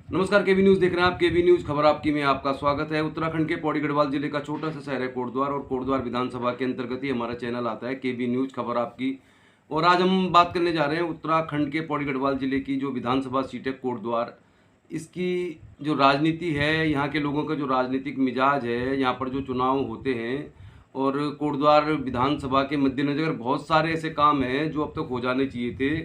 नमस्कार, केबी न्यूज़ देख रहे हैं आप। केबी न्यूज़ खबर आपकी में आपका स्वागत है। उत्तराखंड के पौड़ी गढ़वाल जिले का छोटा सा शहर है कोटद्वार, और कोटद्वार विधानसभा के अंतर्गत ही हमारा चैनल आता है, केबी न्यूज़ खबर आपकी। और आज हम बात करने जा रहे हैं उत्तराखंड के पौड़ी गढ़वाल जिले की जो विधानसभा सीट है कोटद्वार, इसकी जो राजनीति है, यहाँ के लोगों का जो राजनीतिक मिजाज है, यहाँ पर जो चुनाव होते हैं, और कोटद्वार विधानसभा के मद्देनज़र बहुत सारे ऐसे काम हैं जो अब तक हो जाने चाहिए थे,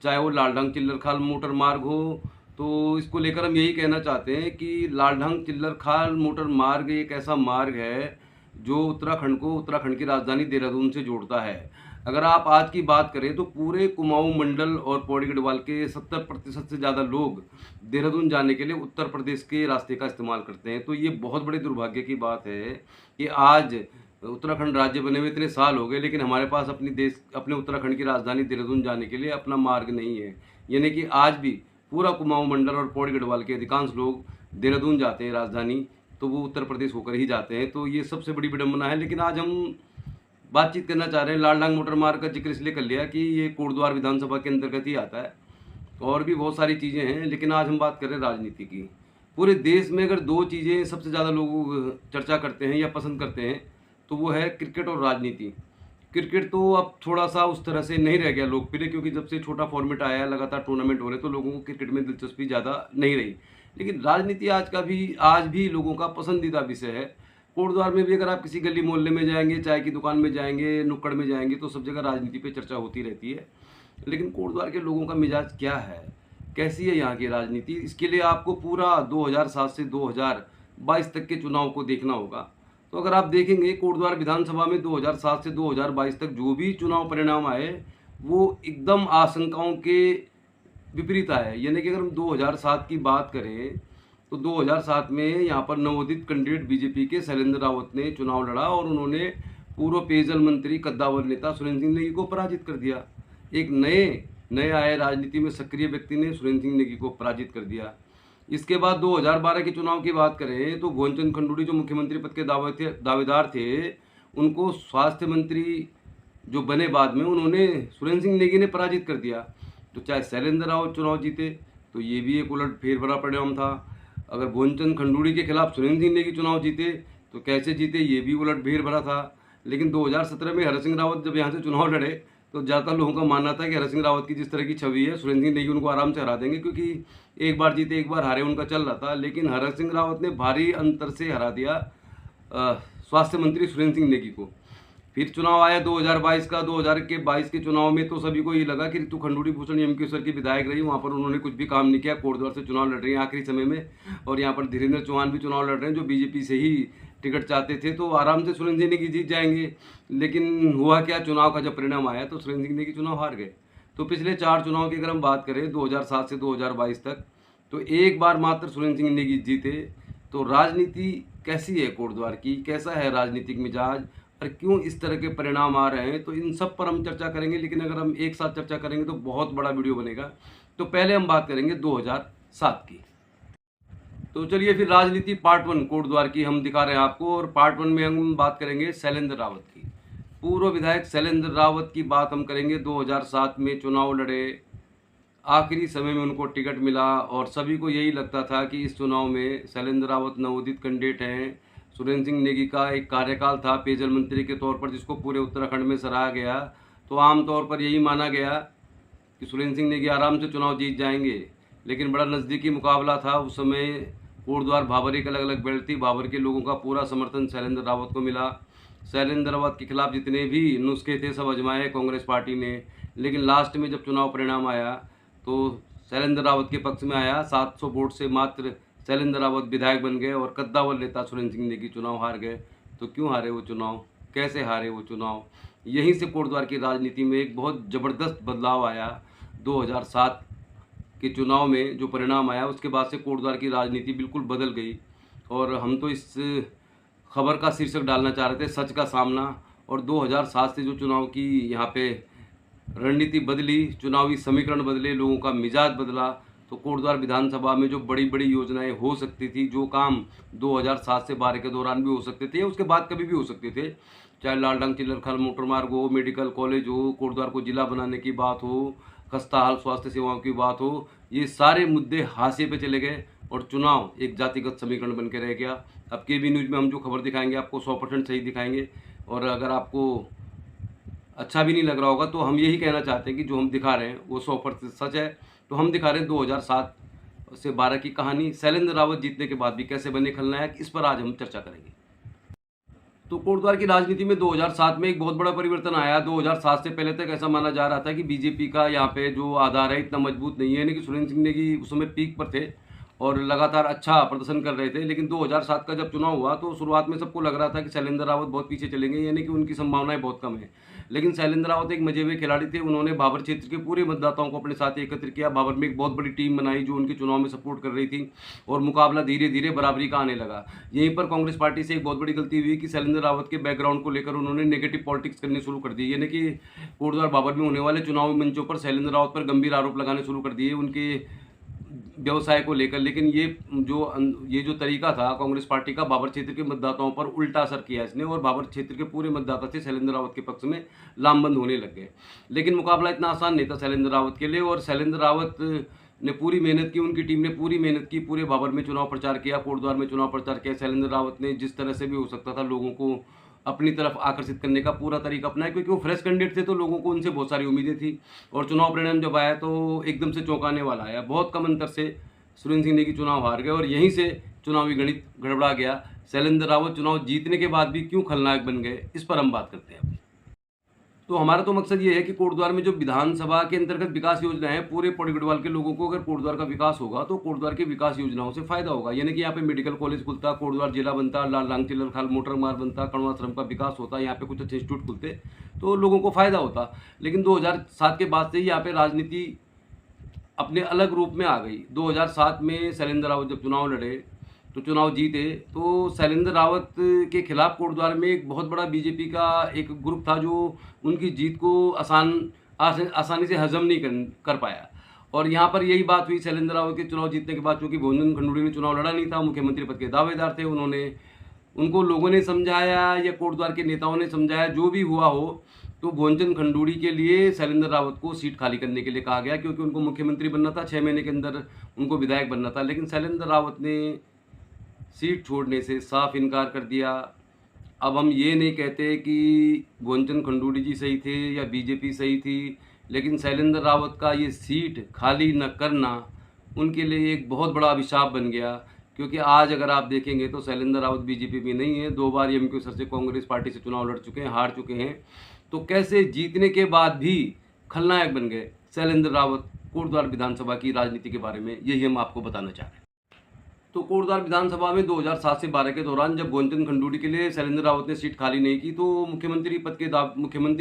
चाहे वो लालढंग चिल्लरखाल मोटर मार्ग हो। तो इसको लेकर हम यही कहना चाहते हैं कि लालढंग चिल्लरखाल मोटर मार्ग एक ऐसा मार्ग है जो उत्तराखंड को उत्तराखंड की राजधानी देहरादून से जोड़ता है। अगर आप आज की बात करें तो पूरे कुमाऊं मंडल और पौड़ी गढ़वाल के 70% से ज़्यादा लोग देहरादून जाने के लिए उत्तर प्रदेश के रास्ते का इस्तेमाल करते हैं। तो ये बहुत बड़े दुर्भाग्य की बात है कि आज उत्तराखंड राज्य बने हुए इतने साल हो गए, लेकिन हमारे पास अपने उत्तराखंड की राजधानी देहरादून जाने के लिए अपना मार्ग नहीं है। यानी कि आज भी पूरा कुमाऊं मंडल और पौड़ी गढ़वाल के अधिकांश लोग देहरादून जाते हैं राजधानी, तो वो उत्तर प्रदेश होकर ही जाते हैं। तो ये सबसे बड़ी विडंबना है। लेकिन आज हम बातचीत करना चाह रहे हैं, लालढंग मोटर मार्ग का जिक्र इसलिए कर लिया कि ये कोटद्वार विधानसभा के अंतर्गत ही आता है, और भी बहुत सारी चीज़ें हैं, लेकिन आज हम बात कर रहे हैं राजनीति की। पूरे देश में अगर दो चीज़ें सबसे ज़्यादा लोग चर्चा करते हैं या पसंद करते हैं, तो वो है क्रिकेट और राजनीति। क्रिकेट तो अब थोड़ा सा उस तरह से नहीं रह गया लोकप्रिय, क्योंकि जब से छोटा फॉर्मेट आया है, लगातार टूर्नामेंट हो रहे, तो लोगों को क्रिकेट में दिलचस्पी ज़्यादा नहीं रही। लेकिन राजनीति आज भी लोगों का पसंदीदा विषय है। कोटद्वार में भी अगर आप किसी गली मोहल्ले में जाएंगे, चाय की दुकान में जाएंगे, नुक्कड़ में जाएंगे, तो सब जगह राजनीति पे चर्चा होती रहती है। लेकिन कोटद्वार के लोगों का मिजाज क्या है, कैसी है यहाँ की राजनीति, इसके लिए आपको पूरा 2007 से 2022 तक के चुनाव को देखना होगा। तो अगर आप देखेंगे कोटद्वार विधानसभा में 2007 से 2022 तक जो भी चुनाव परिणाम आए, वो एकदम आशंकाओं के विपरीत आए। यानी कि अगर हम 2007 की बात करें, तो 2007 में यहाँ पर नवोदित कैंडिडेट बीजेपी के शैलेंद्र रावत ने चुनाव लड़ा, और उन्होंने पूर्व पेयजल मंत्री कद्दावर नेता सुरेंद्र सिंह नेगी को पराजित कर दिया। एक नए आए राजनीति में सक्रिय व्यक्ति ने सुरेंद्र सिंह नेगी को पराजित कर दिया। इसके बाद 2012 के चुनाव की बात करें तो भुवनचंद खंडूड़ी जो मुख्यमंत्री पद के दावेदार थे, उनको स्वास्थ्य मंत्री जो बने बाद में, उन्होंने सुरेंद्र सिंह नेगी ने पराजित कर दिया। तो चाहे शैलेंद्र रावत चुनाव जीते, तो ये भी एक उलट फेर भरा परिणाम था। अगर भुवनचंद खंडूड़ी के खिलाफ सुरेंद्र सिंह नेगी चुनाव जीते, तो कैसे जीते, ये भी उलट फेर भरा था। लेकिन 2017 में हर सिंह रावत जब यहाँ से चुनाव लड़े, तो ज़्यादातर लोगों का मानना था कि हर सिंह रावत की जिस तरह की छवि है, सुरेंद्र सिंह नेगी उनको आराम से हरा देंगे, क्योंकि एक बार जीते एक बार हारे उनका चल रहा था। लेकिन हर सिंह रावत ने भारी अंतर से हरा दिया स्वास्थ्य मंत्री सुरेंद्र सिंह नेगी को। फिर चुनाव आया 2022 का। 2022 के चुनाव में तो सभी को ये लगा कि ऋतु खंडूड़ी भूषण यमकेश्वर की विधायक रही, वहाँ पर उन्होंने कुछ भी काम नहीं किया, कोटद्वार से चुनाव लड़ रही हैं आखिरी समय में। और यहाँ पर धीरेन्द्र चौहान भी चुनाव लड़ रहे हैं, जो बीजेपी से ही टिकट चाहते थे, तो आराम से सुरेंद्र सिंह नेगी जीत जाएंगे। लेकिन हुआ क्या, चुनाव का जब परिणाम आया तो सुरेंद्र सिंह नेगी चुनाव हार गए। तो पिछले 4 चुनाव की अगर हम बात करें 2007 से 2022 तक, तो एक बार मात्र सुरेंद्र सिंह नेगी जीते। तो राजनीति कैसी है कोटद्वार की, कैसा है राजनीतिक मिजाज, और क्यों इस तरह के परिणाम आ रहे हैं, तो इन सब पर हम चर्चा करेंगे। लेकिन अगर हम एक साथ चर्चा करेंगे तो बहुत बड़ा वीडियो बनेगा। तो पहले हम बात करेंगे 2007 की। तो चलिए फिर राजनीति पार्ट 1 कोटद्वार की हम दिखा रहे हैं आपको, और पार्ट 1 में हम बात करेंगे शैलेंद्र रावत की। पूर्व विधायक शैलेंद्र रावत की बात हम करेंगे। 2007 में चुनाव लड़े, आखिरी समय में उनको टिकट मिला, और सभी को यही लगता था कि इस चुनाव में शैलेंद्र रावत नवोदित कैंडिडेट हैं। सुरेंद्र सिंह नेगी का एक कार्यकाल था पेयजल मंत्री के तौर पर, जिसको पूरे उत्तराखंड में सराहा गया। तो आमतौर पर यही माना गया कि सुरेंद्र सिंह नेगी आराम से चुनाव जीत जाएंगे। लेकिन बड़ा नज़दीकी मुकाबला था उस समय। कोटद्वार भाबर एक अलग अलग बेल्ट थी। भाबर के लोगों का पूरा समर्थन शैलेंद्र रावत को मिला। शैलेंद्र रावत के खिलाफ जितने भी नुस्खे थे सब आजमाए कांग्रेस पार्टी ने। लेकिन लास्ट में जब चुनाव परिणाम आया, तो शैलेंद्र रावत के पक्ष में आया। 700 वोट से मात्र शैलेंद्र रावत विधायक बन गए, और कद्दावर नेता सुरेंद्र सिंह नेगी चुनाव हार गए। तो क्यों हारे वो चुनाव, कैसे हारे वो चुनाव, यहीं से कोटद्वार की राजनीति में एक बहुत ज़बरदस्त बदलाव आया। 2007 के चुनाव में जो परिणाम आया, उसके बाद से कोटद्वार की राजनीति बिल्कुल बदल गई। और हम तो इस खबर का शीर्षक डालना चाह रहे थे, सच का सामना। और 2007 से जो चुनाव की यहाँ पे रणनीति बदली, चुनावी समीकरण बदले, लोगों का मिजाज बदला, तो कोटद्वार विधानसभा में जो बड़ी बड़ी योजनाएं हो सकती थी, जो काम 2007 से 12 के दौरान भी हो सकते थे, उसके बाद कभी भी हो सकते थे, चाहे लालढंग चिल्लरखाल मोटर मार्ग हो, मेडिकल कॉलेज हो, कोटद्वार को जिला बनाने की बात हो, खस्ता हाल स्वास्थ्य सेवाओं की बात हो, ये सारे मुद्दे हाशिए पे चले गए। और चुनाव एक जातिगत समीकरण बन के रह गया। अब केबी न्यूज़ में हम जो खबर दिखाएंगे आपको 100% सही दिखाएंगे, और अगर आपको अच्छा भी नहीं लग रहा होगा तो हम यही कहना चाहते हैं कि जो हम दिखा रहे हैं वो 100% सच है। तो हम दिखा रहे हैं 2007 से 12 की कहानी। शैलेंद्र रावत जीतने के बाद भी कैसे बने खलनायक, इस पर आज हम चर्चा करेंगे। तो कोटद्वार की राजनीति में 2007 में एक बहुत बड़ा परिवर्तन आया। 2007 से पहले तक ऐसा माना जा रहा था कि बीजेपी का यहाँ पे जो आधार है इतना मजबूत नहीं है, यानी कि सुरेंद्र सिंह नेगी उस समय पीक पर थे और लगातार अच्छा प्रदर्शन कर रहे थे। लेकिन 2007 का जब चुनाव हुआ तो शुरुआत में सबको लग रहा था कि शैलेंद्र रावत बहुत पीछे चलेंगे, यानी कि उनकी संभावनाएं बहुत कम है। लेकिन शैलेंद्र रावत एक मजे हुए खिलाड़ी थे। उन्होंने भाबर क्षेत्र के पूरे मतदाताओं को अपने साथ एकत्र किया। भाबर में एक बहुत बड़ी टीम बनाई जो उनके चुनाव में सपोर्ट कर रही थी, और मुकाबला धीरे धीरे बराबरी का आने लगा। यहीं पर कांग्रेस पार्टी से एक बहुत बड़ी गलती हुई कि शैलेंद्र रावत के बैकग्राउंड को लेकर उन्होंने नेगेटिव पॉलिटिक्स करनी शुरू कर दी, यानी कि कोटद्वार भाबर में होने वाले चुनावी मंचों पर शैलेंद्र रावत पर गंभीर आरोप लगाने शुरू कर दिए उनके व्यवसाय को लेकर। लेकिन ये जो तरीका था कांग्रेस पार्टी का, भाबर क्षेत्र के मतदाताओं पर उल्टा असर किया इसने, और भाबर क्षेत्र के पूरे मतदाता थे शैलेंद्र रावत के पक्ष में लामबंद होने लग गए। लेकिन मुकाबला इतना आसान नहीं था शैलेंद्र रावत के लिए, और शैलेंद्र रावत ने पूरी मेहनत की, उनकी टीम ने पूरी मेहनत की, पूरे भाबर में चुनाव प्रचार किया, कोटद्वार में चुनाव प्रचार किया। शैलेंद्र रावत ने जिस तरह से भी हो सकता था लोगों को अपनी तरफ आकर्षित करने का पूरा तरीका अपनाया, क्योंकि वो फ्रेश कैंडिडेट थे तो लोगों को उनसे बहुत सारी उम्मीदें थी। और चुनाव परिणाम जब आया तो एकदम से चौंकाने वाला आया। बहुत कम अंतर से सुरेंद्र सिंह नेगी चुनाव हार गए, और यहीं से चुनावी गणित गड़बड़ा गया। शैलेंद्र रावत चुनाव जीतने के बाद भी क्यों खलनायक बन गए, इस पर हम बात करते हैं। तो हमारा तो मकसद ये है कि कोटद्वार में जो विधानसभा के अंतर्गत विकास योजनाएं हैं, पूरे पौड़ी गढ़वाल के लोगों को अगर कोटद्वार का विकास होगा तो कोटद्वार की विकास योजनाओं से फायदा होगा। यानी कि यहाँ पे मेडिकल कॉलेज खुलता, कोटद्वार जिला बनता, लांग चिल्लर खाल मोटर मार्ग बनता, कड़वा श्रम का विकास होता, यहाँ पे कुछ अच्छे इंस्टीट्यूट खुलते तो लोगों को फायदा होता। लेकिन 2007 के बाद से ही यहाँ पे राजनीति अपने अलग रूप में आ गई। 2007 में शैलेंद्र रावत जब चुनाव लड़े तो चुनाव जीते, तो शैलेंद्र रावत के खिलाफ कोटद्वार में एक बहुत बड़ा बीजेपी का एक ग्रुप था जो उनकी जीत को आसानी से हजम नहीं कर पाया। और यहाँ पर यही बात हुई शैलेंद्र रावत के चुनाव जीतने के बाद, क्योंकि भोजन खंडूड़ी ने चुनाव लड़ा नहीं था, मुख्यमंत्री पद के दावेदार थे। उनको लोगों ने समझाया या कोटद्वार के नेताओं ने समझाया, जो भी हुआ हो, तो भोजन खंडूड़ी के लिए शैलेंद्र रावत को सीट खाली करने के लिए कहा गया, क्योंकि उनको मुख्यमंत्री बनना था, 6 महीने के अंदर उनको विधायक बनना था। लेकिन शैलेंद्र रावत ने सीट छोड़ने से साफ इनकार कर दिया। अब हम ये नहीं कहते कि भोजन खंडूड़ी जी सही थे या बीजेपी सही थी, लेकिन शैलेंद्र रावत का ये सीट खाली न करना उनके लिए एक बहुत बड़ा अभिशाप बन गया। क्योंकि आज अगर आप देखेंगे तो शैलेंद्र रावत बीजेपी में नहीं है, 2 बार एमक्यू सर से कांग्रेस पार्टी से चुनाव लड़ चुके हैं, हार चुके हैं। तो कैसे जीतने के बाद भी खलनायक बन गए शैलेंद्र रावत, कोटद्वार विधानसभा की राजनीति के बारे में यही हम आपको बताना चाह रहे हैं। तो कोटद्वार विधानसभा में 2007 से 12 के दौरान जब भोजन खंडूड़ी के लिए शैलेंद्र रावत ने सीट खाली नहीं की, तो मुख्यमंत्री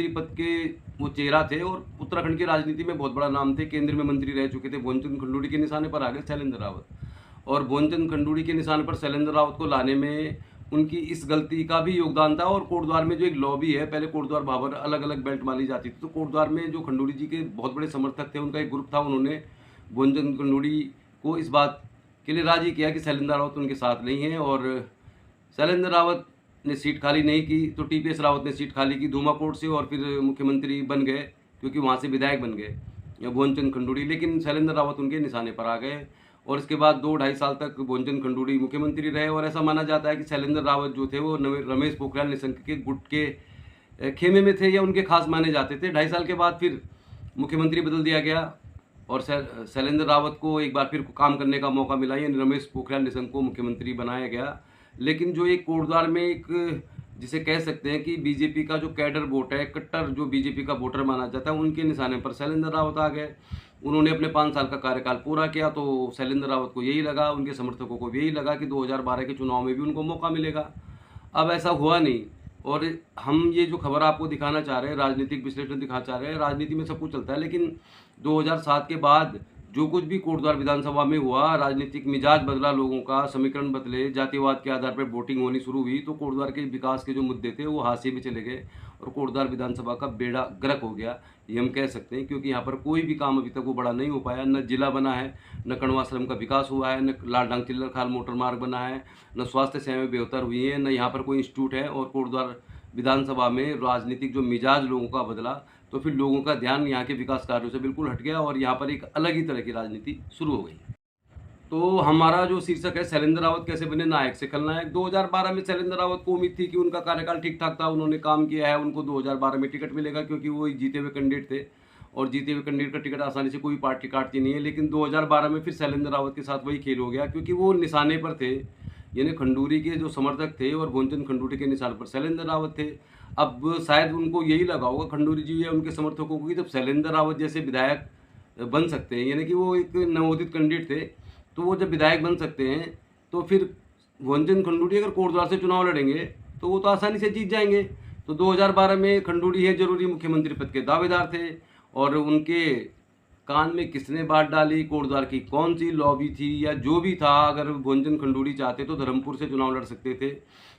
पद के वो चेहरा थे और उत्तराखंड की राजनीति में बहुत बड़ा नाम थे, केंद्र में मंत्री रह चुके थे। भोजन खंडूड़ी के निशाने पर आ गए शैलेंद्र रावत, और भोजन खंडूड़ी के निशान पर शैलेंद्र रावत को लाने में उनकी इस गलती का भी योगदान था। और कोटद्वार में जो एक लॉबी है, पहले कोटद्वार भाबर अलग अलग बेल्ट मानी जाती थी, तो कोटद्वार में जो खंडूड़ी जी के बहुत बड़े समर्थक थे, उनका एक ग्रुप था, उन्होंने भोजन खंडूड़ी को इस बात के लिए राजी किया कि शैलेंद्र रावत उनके साथ नहीं है। और शैलेंद्र रावत ने सीट खाली नहीं की तो टीपीएस रावत ने सीट खाली की धूमाकोट से, और फिर मुख्यमंत्री बन गए, क्योंकि वहाँ से विधायक बन गए भोजन खंडूड़ी। लेकिन शैलेंद्र रावत उनके निशाने पर आ गए, और इसके बाद 2-2.5 साल तक भोजन खंडूड़ी मुख्यमंत्री रहे। और ऐसा माना जाता है कि शैलेंद्र रावत जो थे वो रमेश पोखरियाल निशंक के गुट के खेमे में थे या उनके खास माने जाते थे। 2.5 साल के बाद फिर मुख्यमंत्री बदल दिया गया, और शैलेंद्र रावत को एक बार फिर काम करने का मौका मिला, यानी रमेश पोखरियाल निशंक को मुख्यमंत्री बनाया गया। लेकिन जो एक कोटद्वार में एक जिसे कह सकते हैं कि बीजेपी का जो कैडर वोट है, कट्टर जो बीजेपी का वोटर माना जाता है, उनके निशाने पर शैलेंद्र रावत आ गए। उन्होंने अपने 5 साल का कार्यकाल पूरा किया, तो शैलेंद्र रावत को यही लगा, उनके समर्थकों को भी यही लगा कि 2012 के चुनाव में भी उनको मौका मिलेगा। अब ऐसा हुआ नहीं, और हम ये जो खबर आपको दिखाना चाह रहे हैं, राजनीतिक विश्लेषण दिखाना चाह रहे हैं। राजनीति में सब कुछ चलता है, लेकिन 2007 के बाद जो कुछ भी कोटद्वार विधानसभा में हुआ, राजनीतिक मिजाज बदला, लोगों का समीकरण बदले, जातिवाद के आधार पर वोटिंग होनी शुरू हुई, तो कोटद्वार के विकास के जो मुद्दे थे वो हाशिए में चले गए, और कोटद्वार विधानसभा का बेड़ा गर्क हो गया, ये हम कह सकते हैं। क्योंकि यहाँ पर कोई भी काम अभी तक वो बड़ा नहीं हो पाया, न जिला बना है, न कड़वा श्रम का विकास हुआ है, न लाल चिल्लर खाल मोटर मार्ग बना है, न स्वास्थ्य सेवाएं बेहतर हुई हैं, न यहाँ पर कोई इंस्टीट्यूट है। और कोटद्वार विधानसभा में राजनीतिक जो मिजाज लोगों का बदला, तो फिर लोगों का ध्यान यहाँ के विकास कार्यों से बिल्कुल हट गया, और यहाँ पर एक अलग ही तरह की राजनीति शुरू हो गई। तो हमारा जो शीर्षक है, शैलेंद्र रावत कैसे बने नायक से खलनायक। 2012 में शैलेंद्र रावत को उम्मीद थी कि उनका कार्यकाल ठीक ठाक था, उन्होंने काम किया है, उनको 2012 में टिकट मिलेगा, क्योंकि वो जीते हुए कैंडिडेट थे और जीते हुए कैंडिडेट का टिकट आसानी से कोई पार्टी काटती नहीं है। लेकिन 2012 में फिर शैलेंद्र रावत के साथ वही खेल हो गया, क्योंकि वो निशाने पर थे, यानी खंडूरी के जो समर्थक थे और भोजचंद खंडूरी के निशान पर शैलेंद्र रावत थे। अब शायद उनको यही लगा होगा खंडूरी जी या उनके समर्थकों को कि जब शैलेंद्र रावत जैसे विधायक बन सकते हैं, यानी कि वो एक नवोदित कैंडिडेट थे, तो वो जब विधायक बन सकते हैं तो फिर भोजचंद खंडूरी अगर कोटद्वार से चुनाव लड़ेंगे तो वो तो आसानी से जीत जाएंगे। तो 2012 में खंडूरी है जरूरी मुख्यमंत्री पद के दावेदार थे, और उनके कान में किसने बात डाली, कोटद्वार की कौन सी लॉबी थी या जो भी था, अगर भोजचंद खंडूरी चाहते तो धर्मपुर से चुनाव लड़ सकते थे,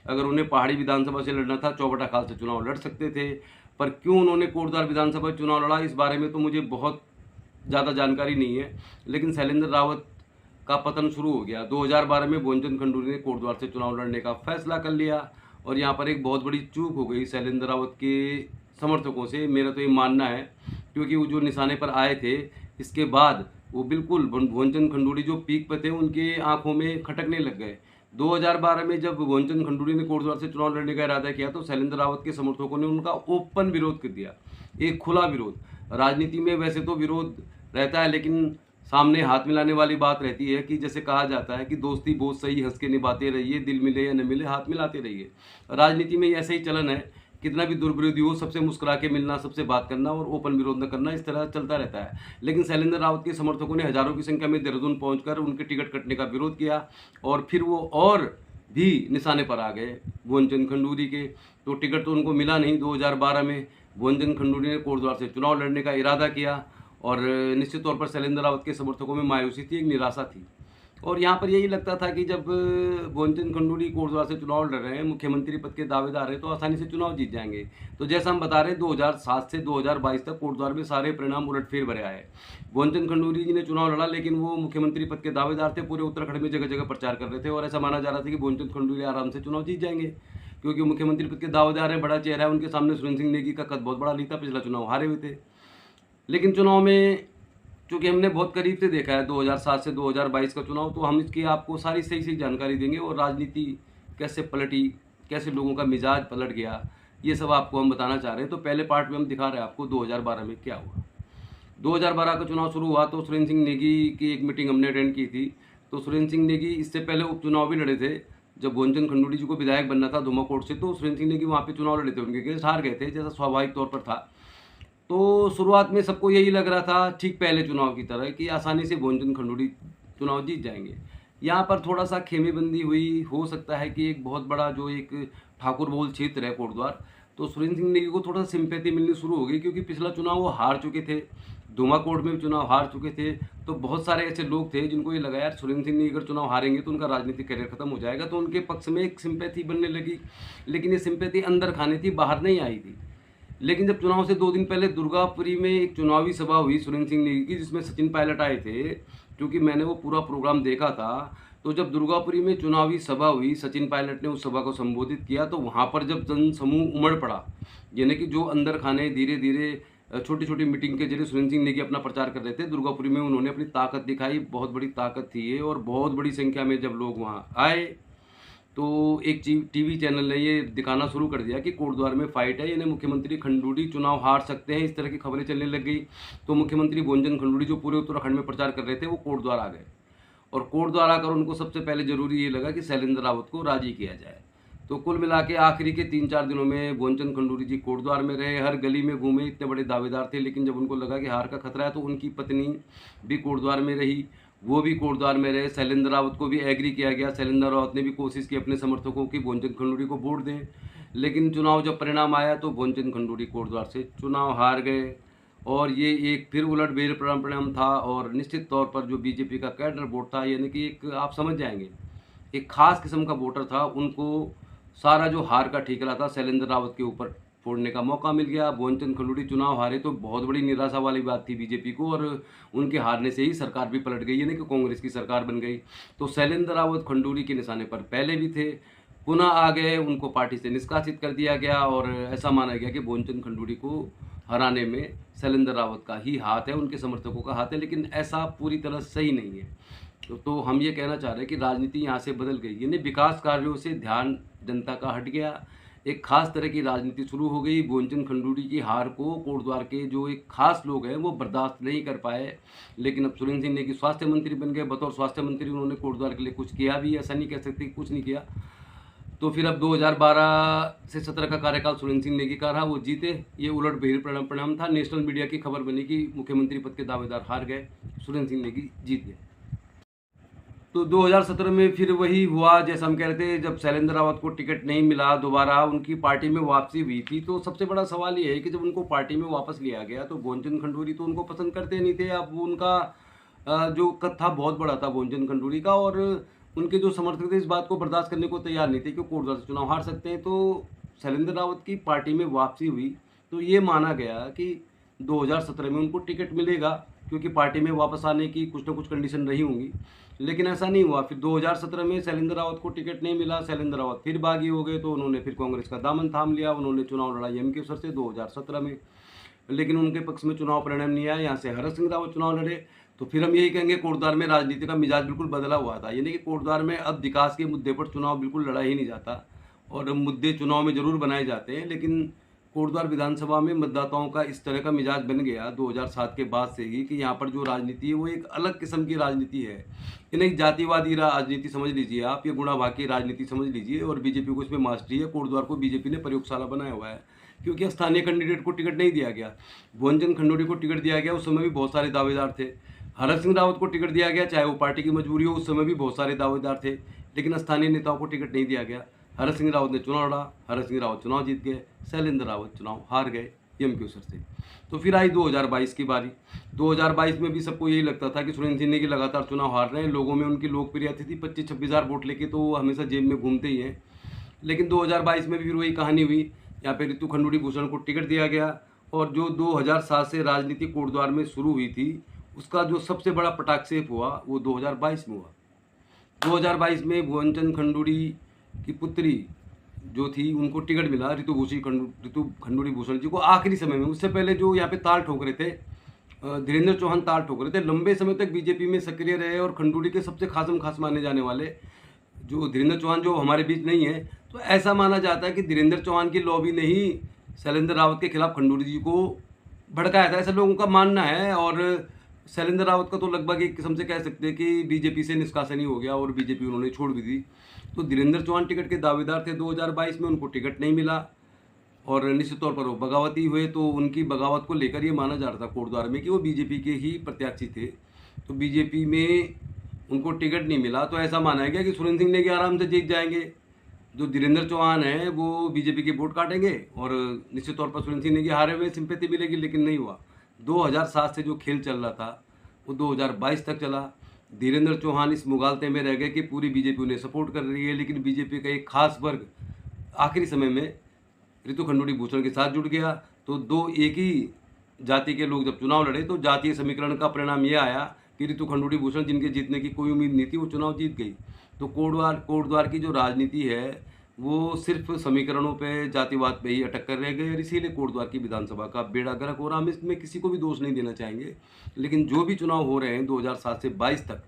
अगर उन्हें पहाड़ी विधानसभा से लड़ना था चौबटा खाल से चुनाव लड़ सकते थे। पर क्यों उन्होंने कोटद्वार विधानसभा चुनाव लड़ा, इस बारे में तो मुझे बहुत ज़्यादा जानकारी नहीं है। लेकिन शैलेंद्र रावत का पतन शुरू हो गया। 2012 में भोजचंद खंडूरी ने कोटद्वार से चुनाव लड़ने का फैसला कर लिया, और यहाँ पर एक बहुत बड़ी चूक हो गई शैलेंद्र रावत के समर्थकों से, मेरा तो ये मानना है, क्योंकि वो जो निशाने पर आए थे इसके बाद वो बिल्कुल भोजचंद खंडूरी जो पीक पे थे उनके आंखों में खटकने लग गए। 2012 में जब भोजचंद खंडूरी ने कोटद्वार से चुनाव लड़ने का इरादा किया तो शैलेंद्र रावत के समर्थकों ने उनका ओपन विरोध कर दिया, एक खुला विरोध। राजनीति में वैसे तो विरोध रहता है, लेकिन सामने हाथ मिलाने वाली बात रहती है कि जैसे कहा जाता है कि दोस्ती बहुत सही, हंस के निभाते रहिए, दिल मिले या न मिले हाथ मिलाते रहिए। राजनीति में ऐसा ही चलन है, कितना भी दुर्विरोधी हो सबसे मुस्कुरा के मिलना, सबसे बात करना और ओपन विरोध न करना, इस तरह चलता रहता है। लेकिन शैलेंद्र रावत के समर्थकों ने हजारों की संख्या में देहरादून पहुंचकर उनके टिकट कटने का विरोध किया, और फिर वो और भी निशाने पर आ गए भोजचंद खंडूरी के। तो टिकट तो उनको मिला नहीं। 2012 में भोजचंद खंडूरी ने कोटद्वार से चुनाव लड़ने का इरादा किया, और निश्चित तौर पर शैलेंद्र रावत के समर्थकों में मायूसी थी, एक निराशा थी। और यहाँ पर यही लगता था कि जब भोजचंद खंडूरी कोटद्वार से चुनाव लड़ रहे हैं, मुख्यमंत्री पद के दावेदार हैं, तो आसानी से चुनाव जीत जाएंगे। तो जैसा हम बता रहे हैं 2007 से 2022 तक कोटद्वार में सारे परिणाम उलटफेर भरे आए। भोजचंद खंडूरी जी ने चुनाव लड़ा, लेकिन वो मुख्यमंत्री पद के दावेदार थे, पूरे उत्तराखंड में जगह जगह प्रचार कर रहे थे, और ऐसा माना जा रहा था कि भोजचंद खंडूरी आराम से चुनाव जीत जाएंगे, क्योंकि मुख्यमंत्री पद के दावेदार हैं, बड़ा चेहरा है, उनके सामने सुरेंद्र सिंह नेगी का कद बहुत बड़ा नहीं था, पिछला चुनाव हारे हुए थे। लेकिन चुनाव में चूँकि हमने बहुत करीब से देखा है 2007 से 2022 का चुनाव, तो हम इसकी आपको सारी सही जानकारी देंगे, और राजनीति कैसे पलटी, कैसे लोगों का मिजाज पलट गया, ये सब आपको हम बताना चाह रहे हैं। तो पहले पार्ट में हम दिखा रहे हैं आपको 2012 में क्या हुआ। 2012 का चुनाव शुरू हुआ तो सुरेंद्र सिंह नेगी की एक मीटिंग हमने अटेंड की थी। तो सुरेंद्र सिंह नेगी इससे पहले उपचुनाव भी लड़े थे, जब भोजचंद खंडूरी जी को विधायक बनना था धुमाकोट से, तो सुरेंद्र सिंह नेगी वहाँ पे चुनाव लड़े थे, उनके अगेंस्ट हार गए थे, जैसा स्वाभाविक तौर पर था। तो शुरुआत में सबको यही लग रहा था, ठीक पहले चुनाव की तरह, कि आसानी से भोजचंद खंडूरी चुनाव जीत जाएंगे। यहाँ पर थोड़ा सा खेमेबंदी हुई, हो सकता है कि एक बहुत बड़ा जो एक ठाकुर बहुल क्षेत्र है कोटद्वार, तो सुरेंद्र सिंह नेगी को थोड़ा सा सिंपैथी मिलनी शुरू हो गई, क्योंकि पिछला चुनाव वो हार चुके थे, धुमाकोट में भी चुनाव हार चुके थे। तो बहुत सारे ऐसे लोग थे जिनको ये लगा यार सुरेंद्र सिंह नेगी अगर चुनाव हारेंगे तो उनका राजनीतिक करियर खत्म हो जाएगा, तो उनके पक्ष में एक सिंपैथी बनने लगी। लेकिन ये सिंपैथी अंदर खाने थी, बाहर नहीं आई थी। लेकिन जब चुनाव से 2 दिन पहले दुर्गापुरी में एक चुनावी सभा हुई सुरेंद्र सिंह नेगी की, जिसमें सचिन पायलट आए थे, क्योंकि मैंने वो पूरा प्रोग्राम देखा था। तो जब दुर्गापुरी में चुनावी सभा हुई, सचिन पायलट ने उस सभा को संबोधित किया, तो वहाँ पर जब जन समूह उमड़ पड़ा, यानी कि जो अंदर खाने धीरे धीरे छोटी छोटी मीटिंग के जरिए सुरेंद्र सिंह नेगी अपना प्रचार कर रहे थे, दुर्गापुरी में उन्होंने अपनी ताकत दिखाई, बहुत बड़ी ताकत थी ये, और बहुत बड़ी संख्या में जब लोग वहाँ आए तो एक टीवी चैनल ने ये दिखाना शुरू कर दिया कि कोटद्वार में फाइट है, यानी मुख्यमंत्री खंडूरी चुनाव हार सकते हैं, इस तरह की खबरें चलने लग गई। तो मुख्यमंत्री भोजचंद खंडूरी जो पूरे उत्तराखंड में प्रचार कर रहे थे, वो कोटद्वार आ गए, और कोटद्वार आकर उनको सबसे पहले जरूरी ये लगा कि शैलेंद्र रावत को राजी किया जाए। तो कुल मिला के आखिरी के 3-4 दिनों में भोजचंद खंडूरी जी कोटद्वार में रहे, हर गली में घूमे, इतने बड़े दावेदार थे। लेकिन जब उनको लगा कि हार का खतरा है, तो उनकी पत्नी भी कोटद्वार में रही, वो भी कोटद्वार में रहे। शैलेंद्र रावत को भी एग्री किया गया, शैलेंद्र रावत ने भी कोशिश की अपने समर्थकों की भोजचंद खंडूरी को वोट दें। लेकिन चुनाव जब परिणाम आया तो भोजचंद खंडूरी कोटद्वार से चुनाव हार गए, और ये एक फिर उलटफेर परिणाम था। और निश्चित तौर पर जो बीजेपी का कैडर वोट था, यानी कि एक आप समझ जाएंगे एक खास किस्म का वोटर था, उनको सारा जो हार का ठिकरा था शैलेंद्र रावत के ऊपर फोड़ने का मौका मिल गया। भोजचंद खंडूरी चुनाव हारे तो बहुत बड़ी निराशा वाली बात थी बीजेपी को, और उनके हारने से ही सरकार भी पलट गई, यानी कि कांग्रेस की सरकार बन गई। तो शैलेंद्र रावत खंडूरी के निशाने पर पहले भी थे, पुनः आ गए, उनको पार्टी से निष्कासित कर दिया गया, और ऐसा माना गया कि भोजचंद खंडूरी को हराने में शैलेंद्र रावत का ही हाथ है, उनके समर्थकों का हाथ है। लेकिन ऐसा पूरी तरह सही नहीं है, तो हम ये कहना चाह रहे हैं कि राजनीति यहाँ से बदल गई, यानी विकास कार्यों से ध्यान जनता का हट गया। एक खास तरह की राजनीति शुरू हो गई। भुवनचंद खंडूड़ी की हार को कोटद्वार के जो एक खास लोग हैं वो बर्दाश्त नहीं कर पाए, लेकिन अब सुरेंद्र सिंह नेगी स्वास्थ्य मंत्री बन गए। बतौर स्वास्थ्य मंत्री उन्होंने कोटद्वार के लिए कुछ किया भी, ऐसा नहीं कह सकते कि कुछ नहीं किया। तो फिर अब 2012 से 17 का कार्यकाल सुरेंद्र सिंह नेगी का रहा, वो जीते। ये उलट भेर परिणाम था। नेशनल मीडिया की खबर बनी कि मुख्यमंत्री पद के दावेदार हार गए, सुरेंद्र सिंह नेगी जीत गए। तो 2017 में फिर वही हुआ जैसा हम कह रहे थे, जब शैलेंद्र रावत को टिकट नहीं मिला, दोबारा उनकी पार्टी में वापसी हुई थी। तो सबसे बड़ा सवाल ये है कि जब उनको पार्टी में वापस लिया गया तो भुवनचंद खंडूड़ी तो उनको पसंद करते नहीं थे। अब उनका जो कद था बहुत बड़ा था भुवनचंद खंडूड़ी का, और उनके जो समर्थक थे इस बात को बर्दाश्त करने को तैयार नहीं थे कि कोटद्वार से चुनाव हार सकते हैं। तो शैलेंद्र रावत की पार्टी में वापसी हुई तो ये माना गया कि 2017 में उनको टिकट मिलेगा, क्योंकि पार्टी में वापस आने की कुछ ना कुछ कंडीशन रही होंगी। लेकिन ऐसा नहीं हुआ। फिर 2017 में शैलेंद्र रावत को टिकट नहीं मिला, शैलेंद्र रावत फिर बागी हो गए, तो उन्होंने फिर कांग्रेस का दामन थाम लिया। उन्होंने चुनाव लड़ा एमके सर से 2017 में, लेकिन उनके पक्ष में चुनाव परिणाम नहीं आया। यहाँ से हरक सिंह रावत चुनाव लड़े। तो फिर हम यही कहेंगे कोटद्वार में राजनीति का मिजाज बिल्कुल बदला हुआ था, यानी कि कोटद्वार में अब विकास के मुद्दे पर चुनाव बिल्कुल लड़ा ही नहीं जाता, और मुद्दे चुनाव में जरूर बनाए जाते हैं, लेकिन कोटद्वार विधानसभा में मतदाताओं का इस तरह का मिजाज बन गया 2007 के बाद से ही कि यहाँ पर जो राजनीति है वो एक अलग किस्म की राजनीति है। यानी एक जातिवादी राजनीति समझ लीजिए आप, ये गुणा भाग की राजनीति समझ लीजिए, और बीजेपी को इसमें मास्टरी है। कोटद्वार को बीजेपी ने प्रयोगशाला बनाया हुआ है, क्योंकि स्थानीय कैंडिडेट को टिकट नहीं दिया गया। भुवनचंद खंडूड़ी को टिकट दिया गया, उस समय भी बहुत सारे दावेदार थे। हरक सिंह रावत को टिकट दिया गया, चाहे वो पार्टी की मजबूरी हो, उस समय भी बहुत सारे दावेदार थे, लेकिन स्थानीय नेताओं को टिकट नहीं दिया गया। हरक सिंह रावत ने चुनाव लड़ा, हरक सिंह रावत चुनाव जीत गए, शैलेंद्र रावत चुनाव हार गए एमक्यू सर से। तो फिर आई 2022 की बारी। 2022 में भी सबको यही लगता था कि सुरेंद्र सिंह नेगी लगातार चुनाव हार रहे हैं। लोगों में उनकी लोकप्रियता थी 25-26 हज़ार वोट लेके, तो वो हमेशा जेब में घूमते ही हैं। लेकिन 2022 में भी फिर वही कहानी हुई। यहाँ पे रितु खंडूड़ी भूषण को टिकट दिया गया, और जो 2007 से राजनीति कोटद्वार में शुरू हुई थी उसका जो सबसे बड़ा पटाक्षेप हुआ वो 2022 में हुआ। 2022 में भुवनचंद खंडूड़ी की पुत्री जो थी उनको टिकट मिला, रितु खंडूड़ी भूषण जी को आखिरी समय में। उससे पहले जो यहाँ पे ताल ठोक रहे थे धीरेन्द्र चौहान, ताल ठोक रहे थे। लंबे समय तक बीजेपी में सक्रिय रहे, और खंडूड़ी के सबसे खास माने जाने वाले जो धीरेन्द्र चौहान जो हमारे बीच नहीं है, तो ऐसा माना जाता है कि धीरेन्द्र चौहान की लॉबी ने ही शैलेंद्र रावत के खिलाफ खंडूड़ी जी को भड़काया था, ऐसा लोगों का मानना है। और शैलेंद्र रावत का तो लगभग एक किस्म से कह सकते हैं कि बीजेपी से निष्कासन ही हो गया, और बीजेपी उन्होंने छोड़ भी दी। तो धीरेन्द्र चौहान टिकट के दावेदार थे 2022 में, उनको टिकट नहीं मिला, और निश्चित तौर पर वो बगावती हुए। तो उनकी बगावत को लेकर ये माना जा रहा था कोटद्वार में कि वो बीजेपी के ही प्रत्याशी थे, तो बीजेपी में उनको टिकट नहीं मिला। तो ऐसा माना गया कि सुरेंद्र सिंह नेगी आराम से जीत जाएंगे, जो धीरेन्द्र चौहान है वो बीजेपी के वोट काटेंगे, और निश्चित तौर पर सुरेंद्र सिंह नेगी हारे हुए सिंपैथी मिलेगी। लेकिन नहीं हुआ। 2007 से जो खेल चल रहा था वो 2022 तक चला। धीरेन्द्र चौहान इस मुगालते में रह गए कि पूरी बीजेपी उन्हें सपोर्ट कर रही है, लेकिन बीजेपी का एक खास वर्ग आखिरी समय में रितु खंडूड़ी भूषण के साथ जुड़ गया। तो दो एक ही जाति के लोग जब चुनाव लड़े तो जातीय समीकरण का परिणाम यह आया कि रितु खंडूड़ी भूषण, जिनके जीतने की कोई उम्मीद नहीं थी, वो चुनाव जीत गई। तो कोटद्वार की जो राजनीति है वो सिर्फ समीकरणों पे, जातिवाद पे ही अटक कर रह गए, और इसीलिए कोटद्वार की विधानसभा का बेड़ा गर्क हो रहा। हम इसमें किसी को भी दोष नहीं देना चाहेंगे, लेकिन जो भी चुनाव हो रहे हैं 2007 से 22 तक,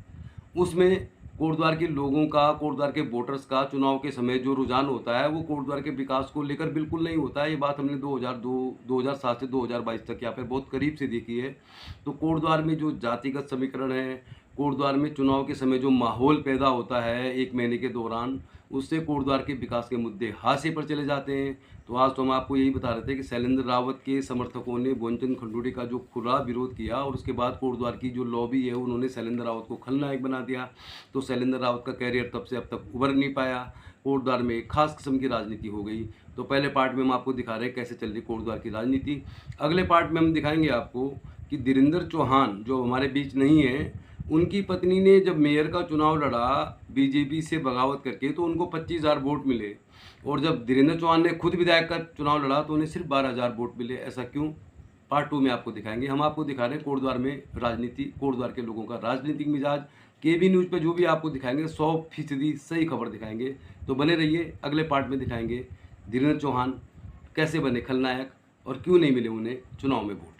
उसमें कोटद्वार के लोगों का, कोटद्वार के वोटर्स का चुनाव के समय जो रुझान होता है वो कोटद्वार के विकास को लेकर बिल्कुल नहीं होता है। ये बात हमने 2007 से 2022 तक यहाँ पे बहुत करीब से देखी है। तो कोटद्वार में जो जातिगत समीकरण है, कोटद्वार में चुनाव के समय जो माहौल पैदा होता है एक महीने के दौरान, उससे कोटद्वार के विकास के मुद्दे हाशिए पर चले जाते हैं। तो आज तो हम आपको यही बता रहे थे कि शैलेंद्र रावत के समर्थकों ने भुवनचंद खंडूड़ी का जो खुला विरोध किया, और उसके बाद कोटद्वार की जो लॉबी है उन्होंने शैलेंद्र रावत को खलनायक बना दिया। तो शैलेंद्र रावत का कैरियर तब से अब तक उभर नहीं पाया। कोटद्वार में एक खास किस्म की राजनीति हो गई। तो पहले पार्ट में हम आपको दिखा रहे हैं कैसे चल रही कोटद्वार की राजनीति। अगले पार्ट में हम दिखाएंगे आपको कि धीरेन्द्र चौहान जो हमारे बीच नहीं है, उनकी पत्नी ने जब मेयर का चुनाव लड़ा बीजेपी से बगावत करके, तो उनको 25,000 वोट मिले, और जब धीरेन्द्र चौहान ने खुद विधायक का चुनाव लड़ा तो उन्हें सिर्फ 12,000 वोट मिले। ऐसा क्यों? पार्ट 2 में आपको दिखाएंगे। हम आपको दिखा रहे हैं कोटद्वार में राजनीति, कोटद्वार के लोगों का राजनीतिक मिजाज। केबी न्यूज़ पे जो भी आपको दिखाएंगे 100% सही खबर दिखाएंगे। तो बने रहिए, अगले पार्ट में दिखाएंगे धीरेन्द्र चौहान कैसे बने खलनायक और क्यों नहीं मिले उन्हें चुनाव में वोट।